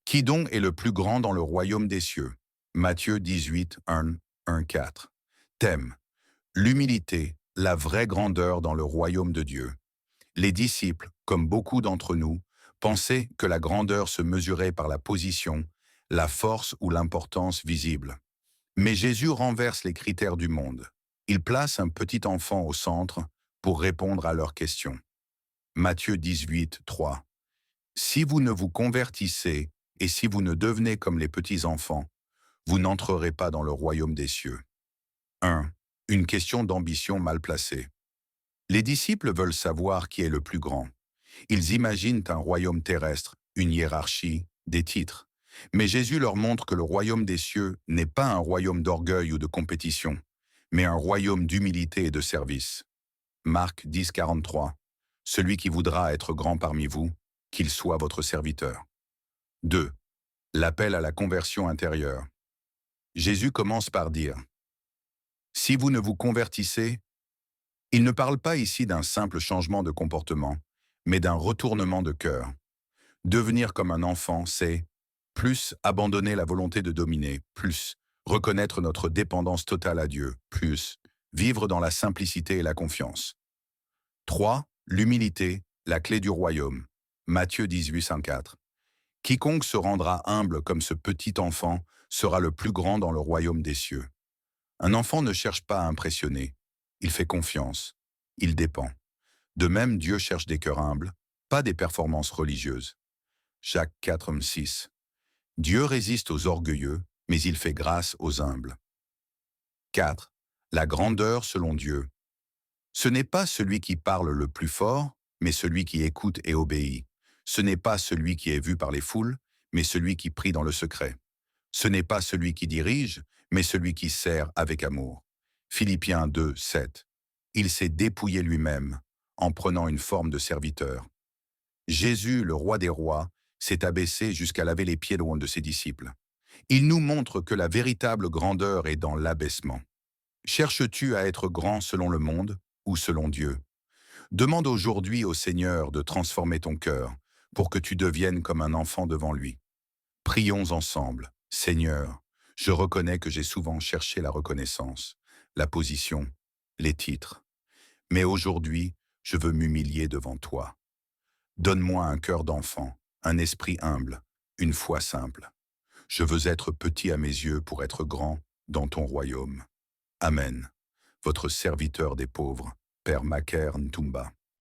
Qui donc est le plus grand dans le royaume des cieux? Matthieu 18, 1, 1, 4. Thème: l'humilité, la vraie grandeur dans le royaume de Dieu. Les disciples, comme beaucoup d'entre nous, pensaient que la grandeur se mesurait par la position, la force ou l'importance visible. Mais Jésus renverse les critères du monde. Il place un petit enfant au centre pour répondre à leurs questions. Matthieu 18, 3. Si vous ne vous convertissez et si vous ne devenez comme les petits enfants, vous n'entrerez pas dans le royaume des cieux. 1. Une question d'ambition mal placée. Les disciples veulent savoir qui est le plus grand. Ils imaginent un royaume terrestre, une hiérarchie, des titres. Mais Jésus leur montre que le royaume des cieux n'est pas un royaume d'orgueil ou de compétition, mais un royaume d'humilité et de service. Marc 10, 43. Celui qui voudra être grand parmi vous, qu'il soit votre serviteur. 2. L'appel à la conversion intérieure. Jésus commence par dire: si vous ne vous convertissez, il ne parle pas ici d'un simple changement de comportement, mais d'un retournement de cœur. Devenir comme un enfant, c'est plus abandonner la volonté de dominer, plus reconnaître notre dépendance totale à Dieu, plus vivre dans la simplicité et la confiance. 3. L'humilité, la clé du royaume. Matthieu 18, 54. Quiconque se rendra humble comme ce petit enfant sera le plus grand dans le royaume des cieux. Un enfant ne cherche pas à impressionner, il fait confiance, il dépend. De même, Dieu cherche des cœurs humbles, pas des performances religieuses. Jacques 4, 6. Dieu résiste aux orgueilleux, mais il fait grâce aux humbles. 4. La grandeur selon Dieu. Ce n'est pas celui qui parle le plus fort, mais celui qui écoute et obéit. Ce n'est pas celui qui est vu par les foules, mais celui qui prie dans le secret. Ce n'est pas celui qui dirige, mais celui qui sert avec amour. Philippiens 2, 7. Il s'est dépouillé lui-même, en prenant une forme de serviteur. Jésus, le roi des rois, s'est abaissé jusqu'à laver les pieds de ses disciples. Il nous montre que la véritable grandeur est dans l'abaissement. Cherches-tu à être grand selon le monde ou selon Dieu? Demande aujourd'hui au Seigneur de transformer ton cœur pour que tu deviennes comme un enfant devant lui. Prions ensemble. Seigneur, je reconnais que j'ai souvent cherché la reconnaissance, la position, les titres. Mais aujourd'hui, je veux m'humilier devant toi. Donne-moi un cœur d'enfant, un esprit humble, une foi simple. Je veux être petit à mes yeux pour être grand dans ton royaume. Amen. Votre serviteur des pauvres, Père Macaire Ntumba.